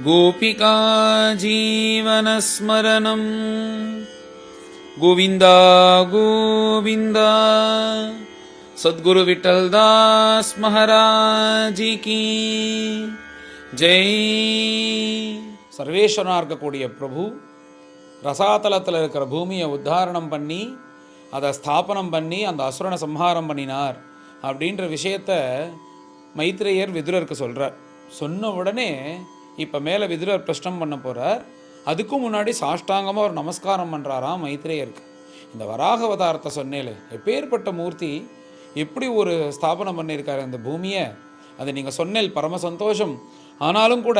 गोपिका जीवनस्मरणं गोविन्द गोविन्द सद्गुरु विठ्ठलदास महाराज की जय. சர்வேஸ்வரனாக இருக்கக்கூடிய பிரபு ரசாதலத்தில் இருக்கிற பூமியை உத்தாரணம் பண்ணி அதை ஸ்தாபனம் பண்ணி அந்த அசுரனை சம்ஹாரம் பண்ணினார் அப்படின்ற விஷயத்தை மைத்ரேயர் விதுரருக்கு சொல்கிறார். சொன்ன உடனே இப்போ மேலே விதுரர் பிரஷ்னம் பண்ண போகிறார். அதுக்கும் முன்னாடி சாஷ்டாங்கமாக ஒரு நமஸ்காரம் பண்ணுறாராம் மைத்ரேயருக்கு. இந்த வராக அவதாரத்தை சொன்னேலே, எப்பேற்பட்ட மூர்த்தி, எப்படி ஒரு ஸ்தாபனம் பண்ணியிருக்காரு அந்த பூமியை, அதை நீங்கள் சொன்னேல் பரம சந்தோஷம். ஆனாலும் கூட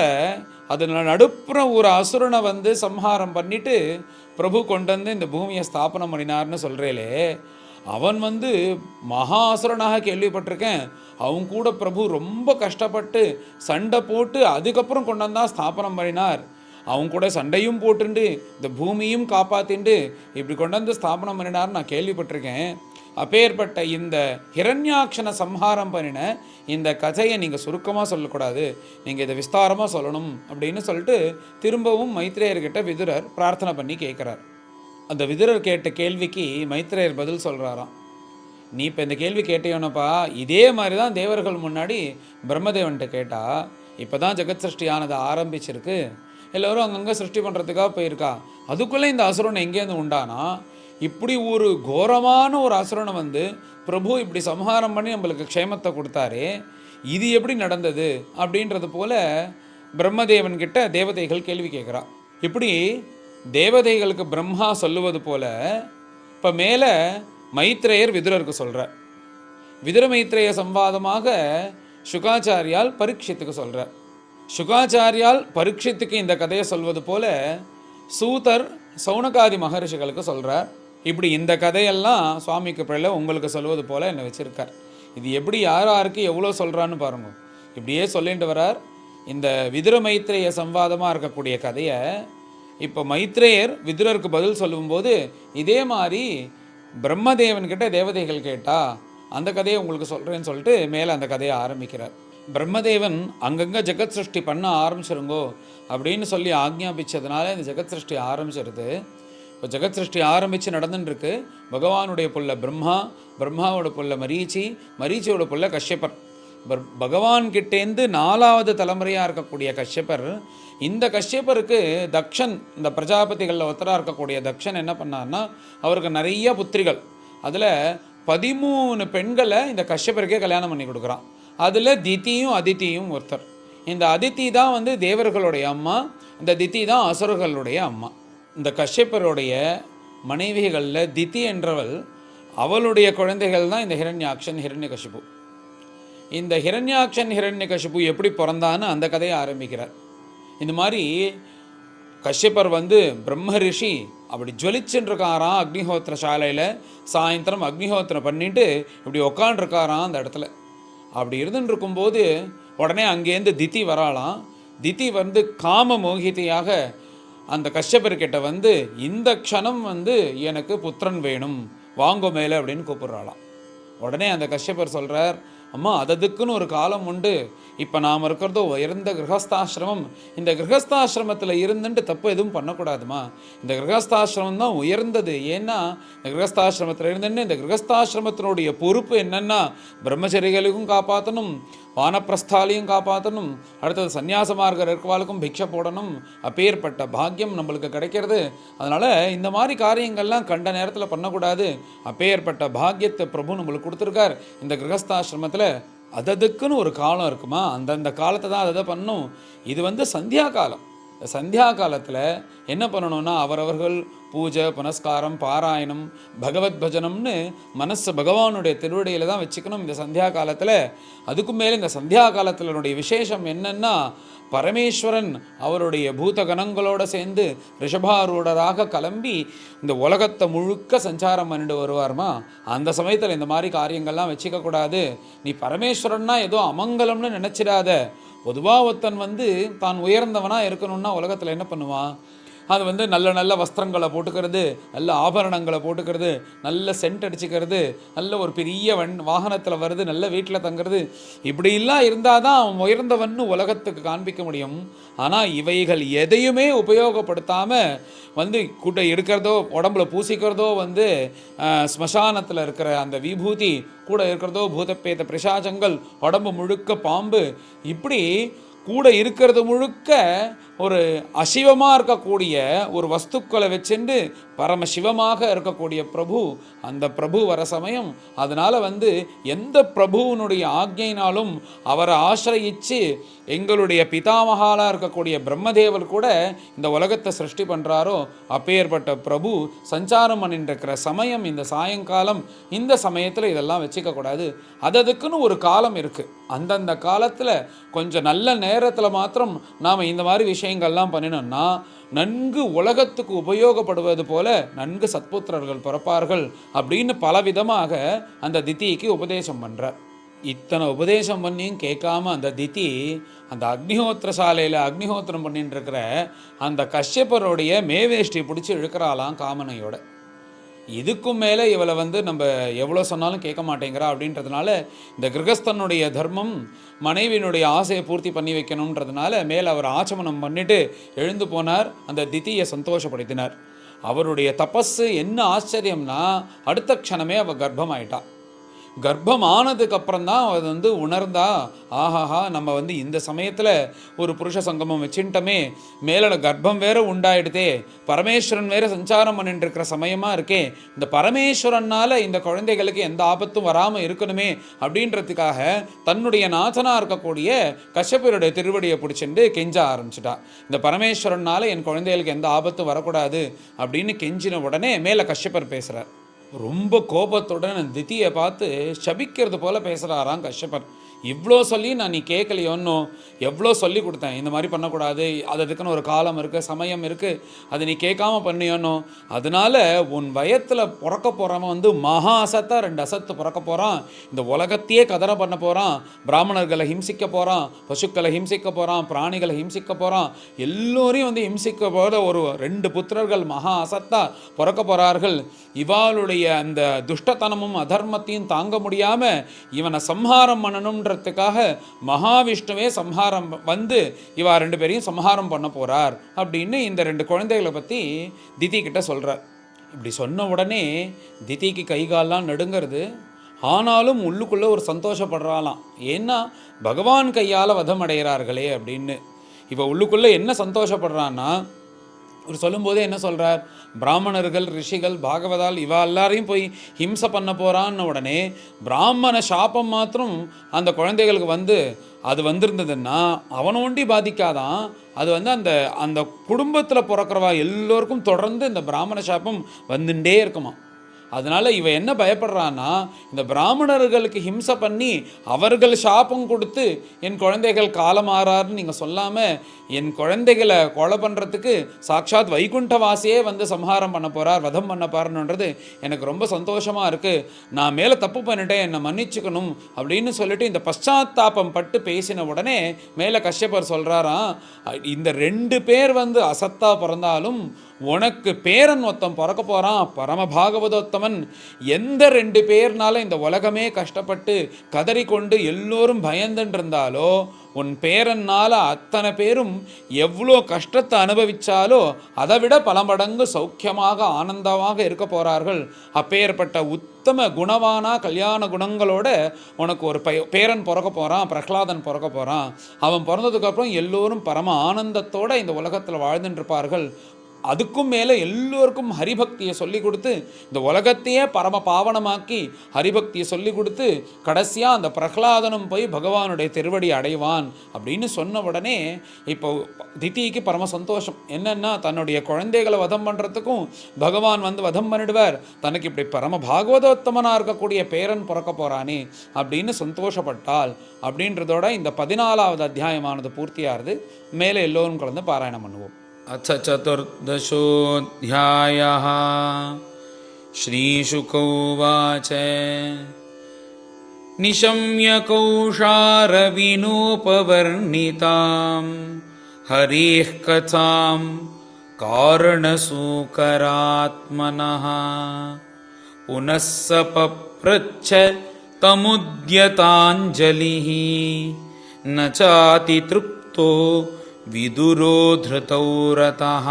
அது நடுப்புற ஒரு அசுரனை வந்து சம்ஹாரம் பண்ணிட்டு பிரபு கொண்டு வந்து இந்த பூமியை ஸ்தாபனம் பண்ணினார்னு சொல்கிறேலே, அவன் வந்து மகா அசுரனாக கேள்விப்பட்டிருக்கேன். அவங்க கூட பிரபு ரொம்ப கஷ்டப்பட்டு சண்டை போட்டு அதுக்கப்புறம் கொண்டு வந்தால் ஸ்தாபனம் பண்ணினார். அவங்க கூட சண்டையும் போட்டுண்டு இந்த பூமியும் காப்பாற்றிண்டு இப்படி கொண்டு வந்து ஸ்தாபனம் பண்ணினார்னு நான் கேள்விப்பட்டிருக்கேன். அப்பேற்பட்ட இந்த ஹிரண்யாக்ஷனை சம்ஹாரம் பண்ணின இந்த கதையை நீங்கள் சுருக்கமாக சொல்லக்கூடாது, நீங்கள் இதை விஸ்தாரமாக சொல்லணும் அப்படின்னு சொல்லிட்டு திரும்பவும் மைத்ரேயர்கிட்ட விதுரர் பிரார்த்தனை பண்ணி கேட்குறார். அந்த விதுரர் கேட்ட கேள்விக்கு மைத்ரேயர் பதில் சொல்கிறாராம். நீ இப்போ இந்த கேள்வி கேட்டேனப்பா, இதே மாதிரி தான் தேவர்கள் முன்னாடி பிரம்மதேவன்கிட்ட கேட்டா. இப்போ தான் ஜெகத் சிருஷ்டி ஆனதை ஆரம்பிச்சிருக்கு, எல்லோரும் அங்கங்கே சிருஷ்டி பண்ணுறதுக்காக போயிருக்கா. அதுக்குள்ளே இந்த அசுரன் எங்கேருந்து உண்டானா? இப்படி ஒரு கோரமான ஒரு அசுரனை வந்து பிரபு இப்படி சம்ஹாரம் பண்ணி நம்மளுக்கு க்ஷேமத்தை கொடுத்தாரே, இது எப்படி நடந்தது அப்படின்றது போல் பிரம்மதேவன்கிட்ட தேவதைகள் கேள்வி கேட்குறா. இப்படி தேவதைகளுக்கு பிரம்மா சொல்லுவது போல் இப்போ மேலே மைத்ரேயர் விதுரருக்கு சொல்கிறார். விதுர மைத்ரேய சம்வாதமாக சுகாச்சாரியால் பரீட்சித்துக்கு சொல்கிறார். சுகாச்சாரியால் பரீட்சித்துக்கு இந்த கதையை சொல்வது போல சூதர் சௌனகாதி மகரிஷிகளுக்கு சொல்கிறார். இப்படி இந்த கதையெல்லாம் சுவாமிக்கு பிள்ளை உங்களுக்கு சொல்வது போல் என்னை வச்சுருக்கார். இது எப்படி யார் யாருக்கு எவ்வளோ சொல்கிறான்னு பாருங்க. இப்படியே சொல்லிட்டு வரார். இந்த விதுர மைத்ரேய சம்வாதமாக இருக்கக்கூடிய கதையை இப்போ மைத்ரேயர் விதுரருக்கு பதில் சொல்லும்போது இதே மாதிரி பிரம்மதேவன்கிட்ட தேவதைகள் கேட்டா அந்த கதையை உங்களுக்கு சொல்கிறேன்னு சொல்லிட்டு மேலே அந்த கதையை ஆரம்பிக்கிறார். பிரம்மதேவன் அங்கங்கே ஜெகத் சிருஷ்டி பண்ண ஆரம்பிச்சிருங்கோ அப்படின்னு சொல்லி ஆக்ஞாபிச்சதுனால இந்த ஜெகத் சிருஷ்டி ஆரம்பிச்சிருது. இப்போ ஜெகத் சிருஷ்டி ஆரம்பித்து நடந்துட்டுருக்கு. பகவானுடைய புள்ள பிரம்மா, பிரம்மாவோட புள்ள மரீச்சி, மரீச்சியோட புள்ள கஷ்யப்பர். பகவான்கிட்டேருந்து 4வது தலைமுறையாக இருக்கக்கூடிய கஷ்யப்பர். இந்த கஷ்யப்பருக்கு தக்ஷன், இந்த பிரஜாபதிகளில் ஒருத்தராக இருக்கக்கூடிய தக்ஷன் என்ன பண்ணார்னா, அவருக்கு நிறைய புத்திரிகள், அதில் 13 பெண்களை இந்த கஷ்யப்பருக்கே கல்யாணம் பண்ணி கொடுக்குறான். அதில் திதியும் அதித்தியும் ஒருத்தர். இந்த அதித்தி தான் வந்து தேவர்களுடைய அம்மா, இந்த திதி தான் அசுரர்களுடைய அம்மா. இந்த கஷ்யப்பருடைய மனைவிகளில் திதி என்றவள், அவளுடைய குழந்தைகள் தான் இந்த ஹிரண்யாக்ஷன் ஹிரண்யகசிபு. இந்த ஹிரண்யாக்ஷன் ஹிரண்யகசிபு எப்படி பிறந்தான்னு அந்த கதையை ஆரம்பிக்கிறார். இந்த மாதிரி கஷ்யப்பர் வந்து பிரம்ம ரிஷி அப்படி ஜொலிச்சுருக்காராம் அக்னிஹோத்திர சாலையில். சாயந்தரம் அக்னிஹோத்திரம் பண்ணிட்டு இப்படி உக்காண்டிருக்காராம் அந்த இடத்துல. அப்படி இருந்துட்டு இருக்கும்போது உடனே அங்கேருந்து திதி வராளாம். திதி வந்து காம மோகிதையாக அந்த கஷ்யப்பர்கிட்ட வந்து இந்த க்ஷணம் வந்து எனக்கு புத்திரன் வேணும், வாங்கோ மேலே அப்படின்னு கூப்பிட்றாளாம். உடனே அந்த கஷ்யப்பர் சொல்கிறார், அம்மா அதுக்குன்னு ஒரு காலம் உண்டு. இப்போ நாம் இருக்கிறதோ உயர்ந்த கிரகஸ்தாசிரமம். இந்த கிரகஸ்தாசிரமத்தில் இருந்துட்டு தப்பு எதுவும் பண்ணக்கூடாதுமா. இந்த கிரகஸ்தாசிரமம் தான் உயர்ந்தது. ஏன்னா இந்த கிரகஸ்தாசிரமத்தில் இருந்துட்டு இந்த கிரகஸ்தாசிரமத்தினுடைய பொறுப்பு என்னென்னா பிரம்மச்சரிகளுக்கும் காப்பாற்றணும், வானப்பிரஸ்தாலையும் காப்பாற்றணும், அடுத்தது சன்னியாச மார்க்க இருக்கவாளுக்கும் பிக்ஷை போடணும். அப்பேற்பட்ட பாக்கியம் நம்மளுக்கு கிடைக்கிறது. அதனால் இந்த மாதிரி காரியங்கள்லாம் கண்ட நேரத்தில் பண்ணக்கூடாது. அப்பேற்பட்ட பாக்கியத்தை பிரபு நம்மளுக்கு கொடுத்துருக்கார். இந்த கிரகஸ்தாசிரமத்தில் அதுக்குன்னு ஒரு காலம் இருக்குமா, அந்தந்த காலத்தை தான் அதை பண்ணும். இது வந்து சந்தியா காலம். சந்தியா காலத்தில் என்ன பண்ணணும்னா அவரவர்கள் பூஜை புனஸ்காரம் பாராயணம் பகவத் பஜனம்னு மனசு பகவானுடைய திருவடியில் தான் வச்சுக்கணும் இந்த சந்தியா காலத்தில். அதுக்கும் மேலே இந்த சந்தியா காலத்தினுடைய விசேஷம் என்னென்னா, பரமேஸ்வரன் அவருடைய பூதகணங்களோடு சேர்ந்து ரிஷபாரூடராக கிளம்பி இந்த உலகத்தை முழுக்க சஞ்சாரம் பண்ணிட்டு வருவார்மா. அந்த சமயத்தில் இந்த மாதிரி காரியங்கள்லாம் வச்சுக்கக்கூடாது. நீ பரமேஸ்வரன்னா ஏதோ அமங்கலம்னு நினச்சிடாத. பொதுவாக ஒருத்தன் வந்து தான் உயர்ந்தவனாக இருக்கணும்னா உலகத்தில் என்ன பண்ணுவான், அது வந்து நல்ல நல்ல வஸ்திரங்களை போட்டுக்கிறது, நல்ல ஆபரணங்களை போட்டுக்கிறது, நல்ல சென்ட் அடிச்சுக்கிறது, நல்ல ஒரு பெரிய வாகனத்தில் வருது, நல்ல வீட்டில் தங்குறது, இப்படிலாம் இருந்தால் தான் அவன் உயர்ந்தவன்னு உலகத்துக்கு காண்பிக்க முடியும். ஆனால் இவைகள் எதையுமே உபயோகப்படுத்தாமல் வந்து கூட்ட எடுக்கிறதோ, உடம்புல பூசிக்கிறதோ, வந்து ஸ்மசானத்தில் இருக்கிற அந்த விபூதி கூட இருக்கிறதோ, பூதப்பேத பிரசாசங்கள், உடம்பு முழுக்க பாம்பு, இப்படி கூட இருக்கிறது முழுக்க ஒரு அசிவமாக இருக்கக்கூடிய ஒரு வஸ்துக்களை வச்சுண்டு பரமசிவமாக இருக்கக்கூடிய பிரபு, அந்த பிரபு வர சமயம், அதனால் வந்து எந்த பிரபுவனுடைய ஆக்ஞையினாலும் அவரை ஆசிரயித்து எங்களுடைய பிதாமகாலாக இருக்கக்கூடிய பிரம்மதேவர் கூட இந்த உலகத்தை சிருஷ்டி பண்ணுறாரோ அப்பேற்பட்ட பிரபு சஞ்சாரம் பண்ணிட்டுருக்கிற சமயம் இந்த சாயங்காலம். இந்த சமயத்தில் இதெல்லாம் வச்சுக்கக்கூடாது, அதுக்குன்னு ஒரு காலம் இருக்குது. அந்தந்த காலத்தில் கொஞ்சம் நல்ல நேரத்தில் மாத்திரம் நாம் இந்த மாதிரி விஷயங்கள்லாம் பண்ணினோம்னா நன்கு உலகத்துக்கு உபயோகப்படுவது போல நன்கு சத்புத்திரர்கள் பிறப்பார்கள் அப்படின்னு பலவிதமாக அந்த திதிக்கு உபதேசம் பண்ணுறார். இத்தனை உபதேசம் பண்ணியும் கேட்காம அந்த திதி அந்த அக்னிஹோத்திர சாலையில் அக்னிஹோத்திரம் பண்ணிட்டு இருக்கிற அந்த கஷ்யப்பருடைய மேவேஷ்டி பிடிச்சி இழுக்கிறாளாம் காமனையோட. இதுக்கும் மேலே இவளை வந்து நம்ம எவ்வளோ சொன்னாலும் கேட்க மாட்டேங்கிறா அப்படின்றதுனால இந்த கிரகஸ்தனுடைய தர்மம் மனைவியினுடைய ஆசையை பூர்த்தி பண்ணி வைக்கணுன்றதுனால மேலே அவர் ஆச்சமனம் பண்ணிட்டு எழுந்து போனார். அந்த திதியை சந்தோஷப்படுத்தினார். அவருடைய தபஸு என்ன ஆச்சரியம்னா அடுத்த க்ஷணமே அவள் கர்ப்பமாயிட்டா. கர்ப்பம் ஆனதுக்கு அப்புறம் தான் அது வந்து உணர்ந்தா, ஆஹாஹா நம்ம வந்து இந்த சமயத்தில் ஒரு புருஷ சங்கமம் வச்சுட்டமே, மேலே கர்ப்பம் வேற உண்டாயிடுதே, பரமேஸ்வரன் வேற சஞ்சாரம் பண்ணிட்டு இருக்கிற சமயமாக இருக்கே, இந்த பரமேஸ்வரனால் இந்த குழந்தைகளுக்கு எந்த ஆபத்தும் வராமல் இருக்கணுமே அப்படின்றதுக்காக தன்னுடைய நாதனாக இருக்கக்கூடிய கஷ்யப்பருடைய திருவடியை பிடிச்சிட்டு கெஞ்ச ஆரம்பிச்சிட்டா. இந்த பரமேஸ்வரனால் என் குழந்தைகளுக்கு எந்த ஆபத்தும் வரக்கூடாது அப்படின்னு கெஞ்சின உடனே மேலே கஷ்யப்பர் பேசுகிறார். ரொம்ப கோபத்துடன் திதியை பார்த்து சபிக்கிறது போல பேசுகிறாராம் கஷ்யப்பர். இவ்வளோ சொல்லி நான் நீ கேட்கலையோன்னோ, எவ்வளோ சொல்லி கொடுத்தேன் இந்த மாதிரி பண்ணக்கூடாது, அதுக்குன்னு ஒரு காலம் இருக்குது, சமயம் இருக்குது, அது நீ கேட்காம பண்ணியோன்னோ, அதனால் உன் வயத்தில் பிறக்க போகிறவன் வந்து மகா அசத்தாக 2 அசத்து பிறக்க போகிறான், இந்த உலகத்தையே கதற பண்ண போகிறான், பிராமணர்களை ஹிம்சிக்க போகிறான், பசுக்களை ஹிம்சிக்க போகிறான், பிராணிகளை ஹிம்சிக்க போகிறான், எல்லோரையும் வந்து ஹிம்சிக்க போகிற ஒரு 2 புத்திரர்கள் மகா அசத்தாக பிறக்க போகிறார்கள். இவாளுடைய அந்த துஷ்டத்தனமும் அதர்மத்தையும் தாங்க முடியாமல் இவனை சம்ஹாரம் பண்ணணுன்ற மகாவிஷ்ணுவே சம்ஹாரம் வந்து இவா 2 பேரையும் சம்ஹாரம் பண்ண போறார் அப்படின்னு இந்த 2 குழந்தைகளை பத்தி திதி கிட்ட சொல்றார். இப்படி சொன்ன உடனே திதிக்கு கைகாலெல்லாம் நடுங்கிறது. ஆனாலும் உள்ளுக்குள்ள ஒரு சந்தோஷப்படுறாளாம். ஏன்னா பகவான் கையால் வதம் அடைகிறார்களே அப்படின்னு. இப்போ உள்ளுக்குள்ள என்ன சந்தோஷப்படுறான்னா, ஒரு சொல்லும்போதே என்ன சொல்கிறார், பிராமணர்கள் ரிஷிகள் பாகவதால் இவா எல்லாரையும் போய் ஹிம்சை பண்ண போகிறான்னு உடனே பிராமண சாபம் மாத்திரம் அந்த குழந்தைகளுக்கு வந்து அது வந்திருந்ததுன்னா அவனை ஒண்டி பாதிக்காதான், அது வந்து அந்த அந்த குடும்பத்தில் பிறக்கிறவா எல்லோருக்கும் தொடர்ந்து இந்த பிராமண சாபம் வந்துட்டே இருக்குமா. அதனால் இவ என்ன பயப்படுறான்னா, இந்த பிராமணர்களுக்கு ஹிம்சை பண்ணி அவர்கள் சாபம் கொடுத்து என் குழந்தைகள் காலமாறாருன்னு நீங்கள் சொல்லாமல் என் குழந்தைகளை கொலை பண்ணுறதுக்கு சாட்சாத் வைகுண்டவாசியே வந்து சம்ஹாரம் பண்ண போகிறார், வதம் பண்ண போறாருன்றது எனக்கு ரொம்ப சந்தோஷமாக இருக்குது, நான் மேலே தப்பு பண்ணிட்டேன், என்னை மன்னிச்சுக்கணும் அப்படின்னு சொல்லிட்டு இந்த பశ్చాத்தாபம் பட்டு பேசின உடனே மேலே கஷ்யப்பர் சொல்கிறாராம், இந்த 2 பேர் வந்து அசத்தா பிறந்தாலும் உனக்கு பேரன் ஒருத்தன் பிறக்க போகிறான், பரம பாகவதோத்தமன். எந்த 2 பேர்னால இந்த உலகமே கஷ்டப்பட்டு கதறிக்கொண்டு எல்லோரும் பயந்துட்டு இருந்தாலோ உன் பேரன்னால அத்தனை பேரும் எவ்வளோ கஷ்டத்தை அனுபவிச்சாலோ அதை விட பல மடங்கு சௌக்கியமாக ஆனந்தமாக இருக்க போகிறார்கள். அப்பேற்பட்ட உத்தம குணவானா கல்யாண குணங்களோட உனக்கு ஒரு பேரன் பிறக்க போகிறான், பிரகலாதன் பிறக்க போகிறான். அவன் பிறந்ததுக்கப்புறம் எல்லோரும் பரம ஆனந்தத்தோடு இந்த உலகத்தில் வாழ்ந்துட்டுருப்பார்கள். அதுக்கும் மேலே எல்லோருக்கும் ஹரிபக்தியை சொல்லி கொடுத்து இந்த உலகத்தையே பரம பாவனமாக்கி ஹரிபக்தியை சொல்லி கொடுத்து கடைசியாக அந்த பிரகலாதனும் போய் பகவானுடைய திருவடி அடைவான் அப்படின்னு சொன்ன உடனே இப்போ திதிக்கு பரம சந்தோஷம். என்னென்னா தன்னுடைய குழந்தைகளை வதம் பண்ணுறதுக்கும் பகவான் வந்து வதம் பண்ணிடுவார், தனக்கு இப்படி பரம பாகவதோத்தமனாக இருக்கக்கூடிய பேரன் பிறக்க போகிறானே அப்படின்னு சந்தோஷப்பட்டாள். அப்படின்றதோட இந்த 14வது அத்தியாயமானது பூர்த்தியாகிறது. மேலே எல்லோரும் கலந்து பாராயணம் பண்ணுவோம். अथ 14. श्रीशुक उवाच निशम्य कौशारविनोपवर्णितां हरेः कथां कारणसूकरात्मनः पुनः स पप्रच्छ तमुद्यताञ्जलिः न चातितृप्तो विदुरो धृतौ रतः।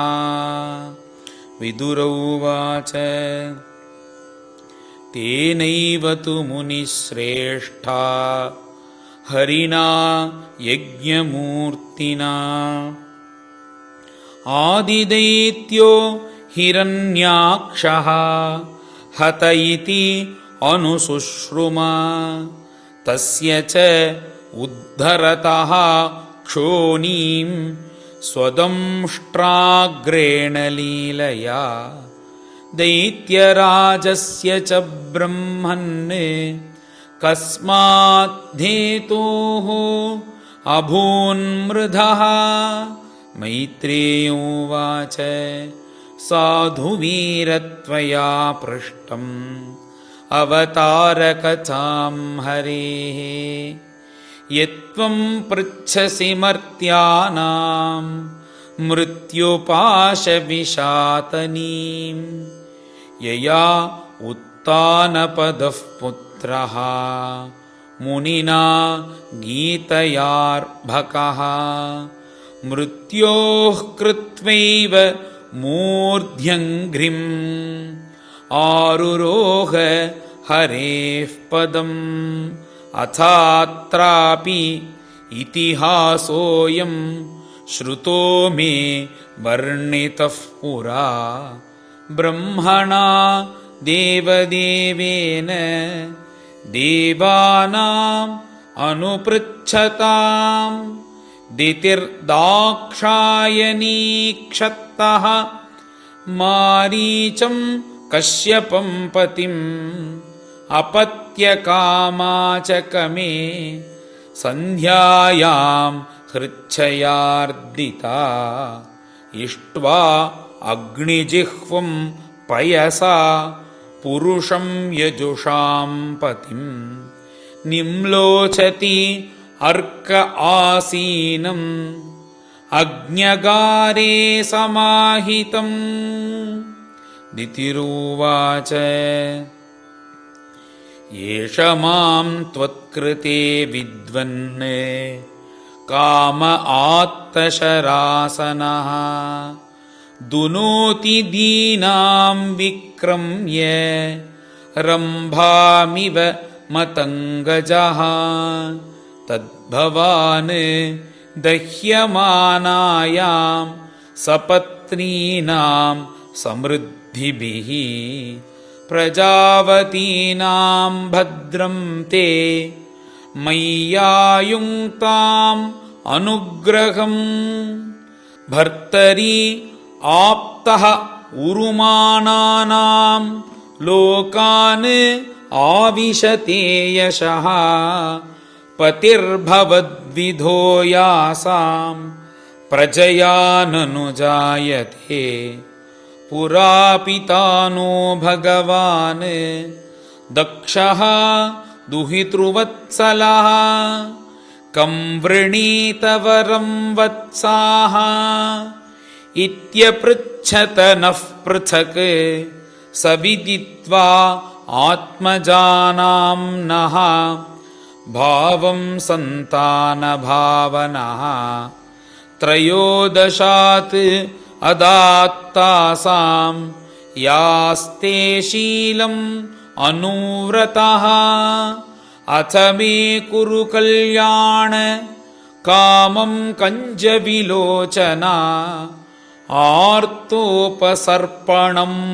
विदुरौवाच तेनैव तु मुनिश्रेष्ठा हरिणा यज्ञमूर्तिना आदिदैत्यो हिरण्याक्षः हत इति अनुशुश्रुमा तस्य च उद्धरतः क्षोणीं स्वदंष्ट्राग्रेण लीलया दैत्यराजस्य च ब्रह्मन् कस्माद्धेतोः अभून्मृधः। मैत्रेय उवाच साधुवीरत्वया पृष्टम् अवतारकथां हरेः यत्त्वं पृच्छसि मर्त्यानां मृत्युपाशविशातनीं यया उत्तानपदः पुत्रः मुनिना गीतयार्भकः मृत्योः कृत्वैव मूर्ध्यङ्घ्रिम् आरुरोह हरेः पदम् अथात्रापि इतिहासोऽयं श्रुतो मे वर्णितः पुरा ब्रह्मणा देवदेवेन देवानाम् अनुपृच्छताम् दितिर्दाक्षायणीक्षत्तः मारीचं कश्यपं पतिम् अपत्यकामाचकमे सन्ध्यायां हृच्छयार्दिता इष्ट्वा अग्निजिह्वं पयसा पुरुषं यजुषां पतिं निम्लोचति अर्क आसीनम् अग्न्यगारे समाहितम्। दितिरुवाच एष मां त्वत्कृते विद्वन् काम आत्तशरासनः दुनोति दीनां विक्रम्य रम्भामिव मतङ्गजः तद्भवान् दह्यमानायां सपत्नीनां समृद्धिभिः प्रजावतीनां भद्रं ते मय्यायुङ्क्ताम् अनुग्रहम् भर्तरि आप्तः उरुमानानां लोकान् आविशते यशः पतिर्भवद्विधो यासां प्रजया ननु जायते पुरा पितानो भगवान् दक्षः दुहितृवत्सलः कं वृणीतवरं वत्साः इत्यपृच्छत नः पृथक् स विदित्वा आत्मजानाम्नः भावं सन्तानभावनः त्रयोदशात् अदात्तासां यास्ते शीलम् अनुव्रतः अथ मे कुरु कल्याण कामं कञ्जविलोचना आर्तोपसर्पणं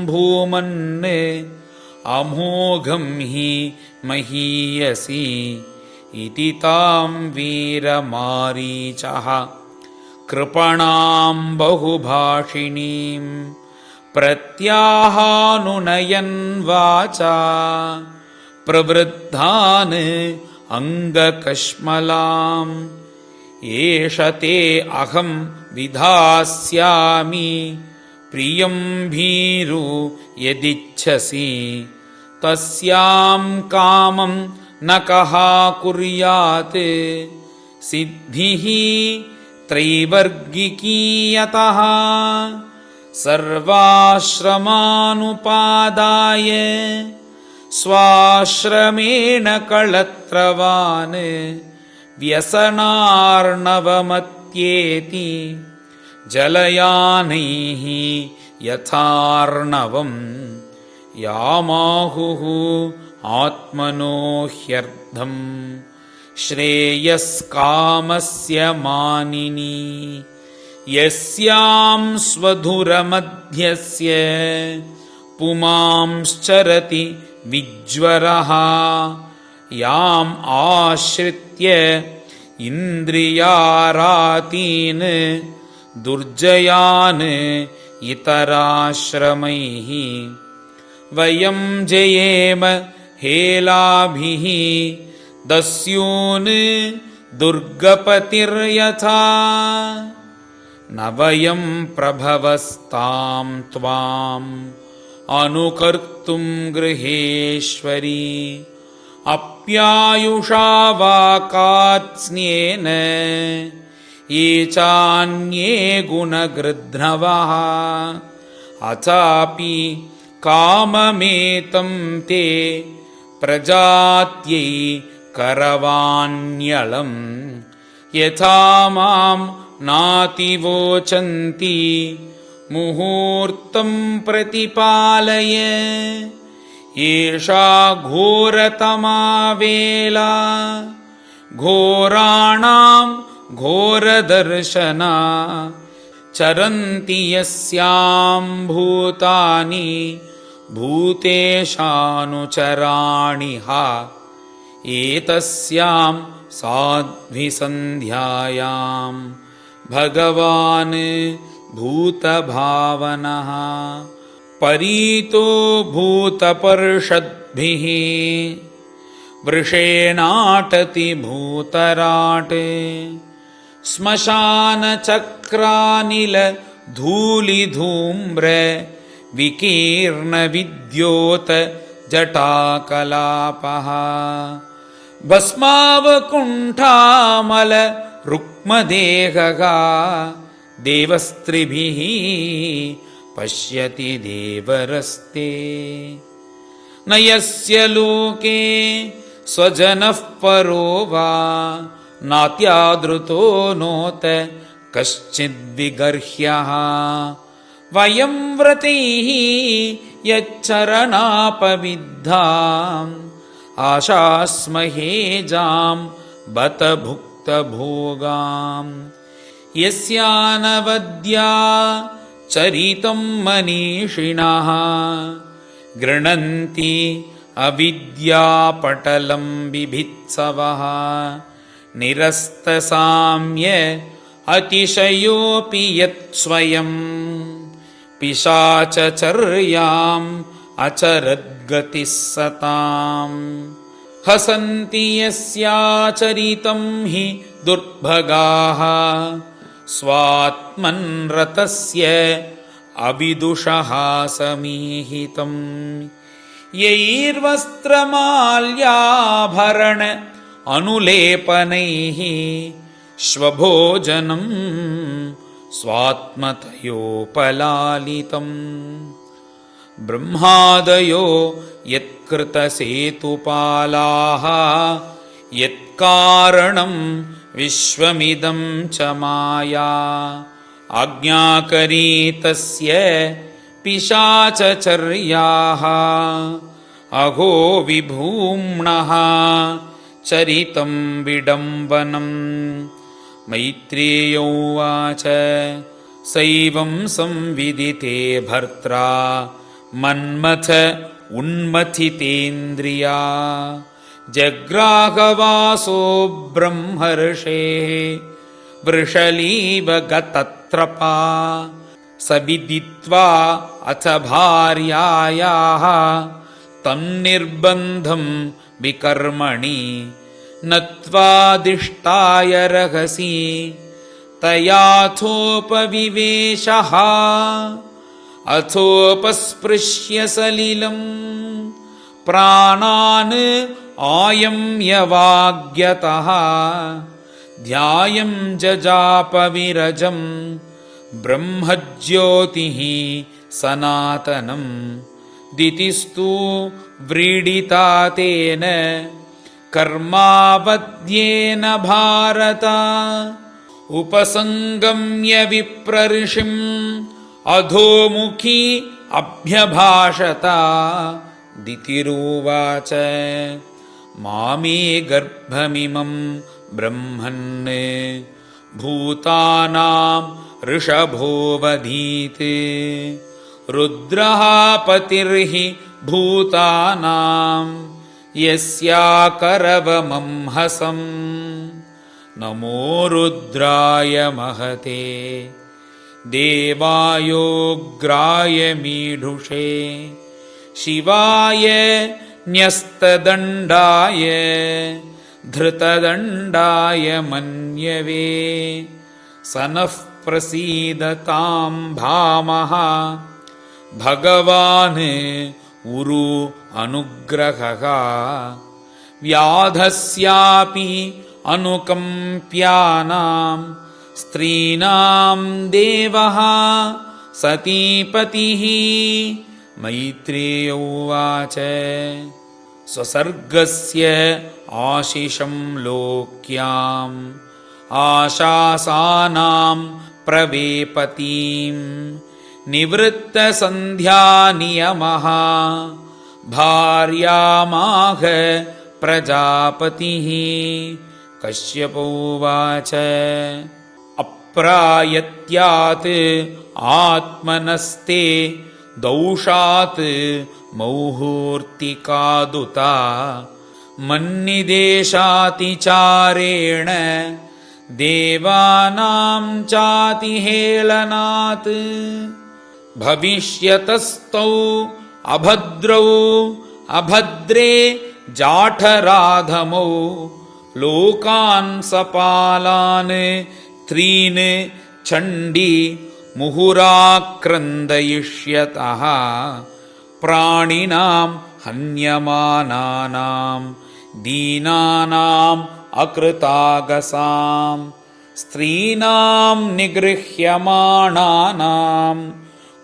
भूमन् अमोघं हि महीयसी इति तां वीरमारीचः कृपणां बहुभाषिणीं प्रत्याहानुनयन् वाचा प्रवृद्धान् अङ्गकश्मलाम् एष ते अहं विधास्यामि प्रियं भीरु यदिच्छसि तस्यां कामं न कः कुर्यात् सिद्धिः त्रैवर्गिकीयतः सर्वाश्रमानुपादाय स्वाश्रमेण कळत्रवान् व्यसनार्णवमत्येति जलयानैः यथार्णवम् यामाहुः आत्मनो ह्यर्थम् श्रेयस्कामस्य मानिनी यस्यां स्वधुरमध्यस्य पुमांश्चरति विज्वरः याम् आश्रित्य इन्द्रियारातीन् दुर्जयान् इतराश्रमैः वयं जयेम हेलाभिः दस्यून् दुर्गपतिर्यथा न वयं प्रभवस्तां त्वाम् अनुकर्तुं गृहेश्वरी अप्यायुषा वा कात्स्न्येन ये चान्ये गुणगृध्नवः अथापि काममेतं ते प्रजात्यै करवाण्यलम् यथा मां नातिवोचन्ति मुहूर्तं प्रतिपालय एषा घोरतमा वेला घोराणां घोरदर्शना चरन्ति यस्यां भूतानि भूतेशानुचराणि हा एतस्यां साध्विसन्ध्यायां भगवान् भूतभावनः परीतो भूतपर्षद्भिः वृषेणाटति भूतराट् श्मशानचक्रानिलधूलिधूम्र विकीर्णविद्योत जटाकलापः भस्मावकुण्ठामल रुक्मदेहः देवस्त्रिभिः पश्यति देवरस्ते न यस्य लोके स्वजनः परो वा नात्यादृतो नोत कश्चिद्विगर्ह्यः वयं व्रतैः यच्चरणापविद्धाम् आशास्महे जां बत भुक्तभोगाम् यस्यानवद्या चरितं मनीषिणः गृह्णन्ति अविद्यापटलं बिभित्सवः निरस्तसाम्य अतिशयोऽपि यत्स्वयं पिशाचचर्याम् अचरद्गतिः सताम् हसन्ति यस्याचरितं हि दुर्भगाः स्वात्मन् रतस्य अविदुषः समीहितम् यैर्वस्त्रमाल्याभरण अनुलेपनैः स्वभोजनं स्वात्मतयोपलालितम् ब्रह्मादयो यत्कृतसेतुपालाः यत्कारणं विश्वमिदं च माया आज्ञाकरी तस्य पिशाचचर्याः अहो विभूम्नः चरितं विडम्बनम् मैत्रेय उवाच सैवं संविदिते भर्त्रा मन्मथ उन्मथितेन्द्रिया जग्राहवासो ब्रह्मर्षेः वृषलीव गतत्रपा स विदित्वा अथ भार्यायाः तं निर्बन्धं विकर्मणि नत्वादिष्टाय रहसि तयाथोपविवेशः अथोपस्पृश्य सलिलं प्राणान् आयम्यवाग्यतः ध्यायं जजापविरजं ब्रह्मज्योतिः सनातनं दितिस्तु व्रीडिता तेन कर्मावद्येन भारत उपसंगम्य विप्रऋषिम् अधोमुखी अभ्यभाषत दितिरुवाच मामे गर्भमिमं ब्रह्मन् भूतानां ऋषभोऽवधीत् रुद्रः पतिर्हि भूतानां यस्याकरवमंहसम् नमो रुद्राय महते देवायोग्राय मीढुषे शिवाय न्यस्तदण्डाय धृतदण्डाय मन्यवे स नः प्रसीदतां भामः भगवान् उरु अनुग्रहः व्याधस्यापि अनुकम्प्यानां स्त्रीणां देवः सतीपतिः मैत्रेय उवाच स्वसर्गस्य आशिषं लोक्याम् आशासानां प्रवेपतीं निवृत्तसन्ध्यानियमः भार्यामाह प्रजापतिः कश्यप उवाच अप्रायत्यात् आत्मनस्ते दौषात् मौहूर्तिकादुता मन्निदेशातिचारेण देवानां चातिहेलनात् भविष्यतस्तौ अभद्रौ अभद्रे जाठराधमौ लोकान् सपालान् त्रीन् चण्डी मुहुराक्रन्दयिष्यतः प्राणिनां हन्यमानानां दीनानाम् अकृतागसां स्त्रीणां निगृह्यमाणानां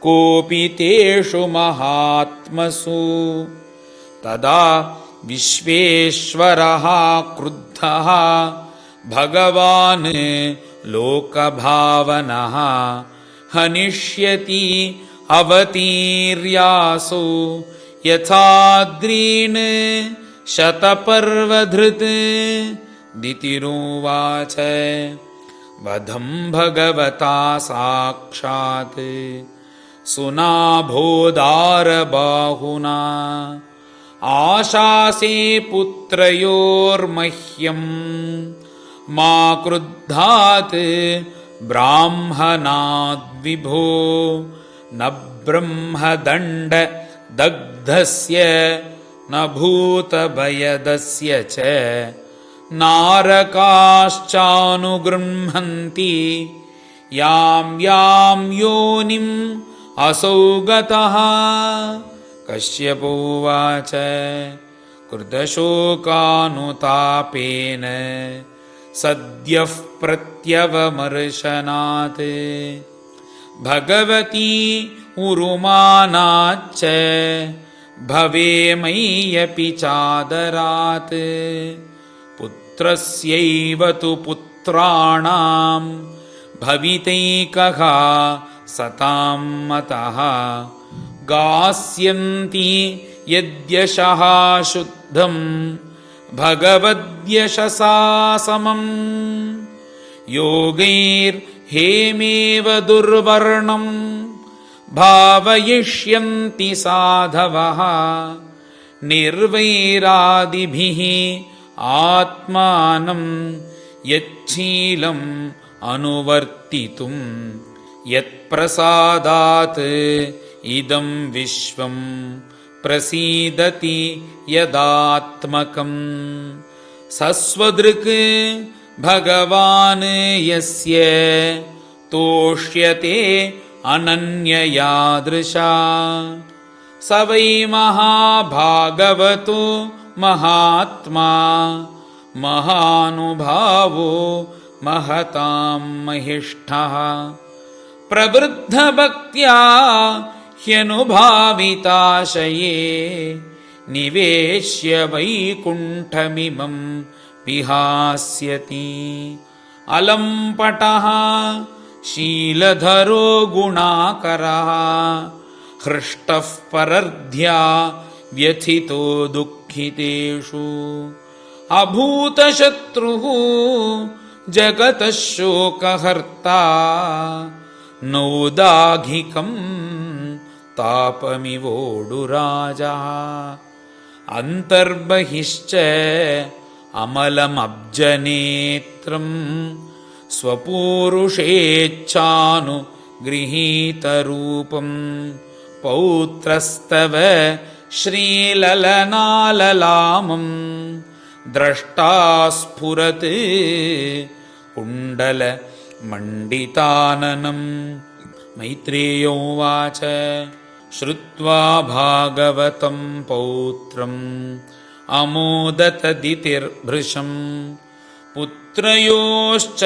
कोपितेषु महात्मसु तदा विश्वेश्वरः क्रुद्धः भगवान् लोकभावनः हनिष्यति अवतीर्यासु यथाद्रीन् शतपर्वधृत् दितिरुवाच वधं भगवता साक्षात् सुनाभोदारबाहुना आशासे पुत्रयोर्मह्यं मा क्रुद्धात् ब्राह्मणाद्विभो न ब्रह्मदण्ड दग्धस्य न भूतभयदस्य च नारकाश्चानुगृह्णन्ति यां यां योनिम् असौ गतः कश्यप उवाच क्रुद्धशोकानुतापेन सद्यः प्रत्यवमर्शनात् भगवती उरुमानाच्च भवेमय्यपि चादरात् पुत्रस्यैव तु पुत्राणां भवितैकः सतां मतः गास्यन्ति यद्यशः शुद्धं भगवद्यशसा समम् योगैर्हेमेव दुर्वर्णं भावयिष्यन्ति साधवः निर्वैरादिभिः आत्मानं यच्छीलम् अनुवर्तितुं यत्प्रसादात् इदं विश्वं प्रसीदति यदात्मकम् सस्वदृक् भगवान् यस्य तोष्यते अनन्ययादृशा स वै महाभागवतो महात्मा महानुभावो महतां महिष्ठः प्रवृद्धभक्त्या ह्यनुभाविताशये निवेश्य वैकुण्ठमिमं विहास्यति अलम्पटः शीलधरो गुणाकरः हृष्टः परर्ध्या व्यथितो दुःखितेषु अभूतशत्रुः जगतः शोकहर्ता नौदाघिकं तापमिवोडुराजः अन्तर्बहिश्च अमलमब्जनेत्रं स्वपूरुषेच्छानुगृहीतरूपं पौत्रस्तव श्रीललनाललामं द्रष्टा स्फुरत् कुण्डलमण्डिताननं मैत्रेयो उवाच श्रुत्वा भागवतं पौत्रम् अमोदतदितिर्भृशं पुत्रयोश्च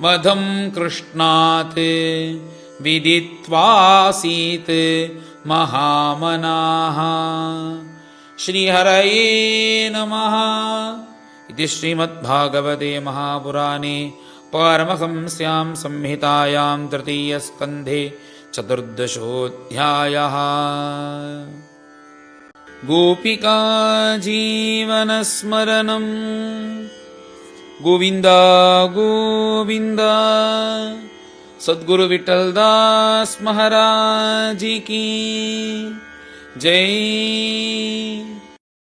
वधं कृष्णात् विदित्वासीत् महामनाः। श्रीहरये नमः। इति श्रीमद्भागवते महापुराणे पारमहंस्यां संहितायां तृतीयस्कन्धे चतुर्दशोऽध्यायः। गोपिका जीवनस्मरणं गोविन्द गोविन्द। सद्गुरु विठ्ठलदास महाराज की जय।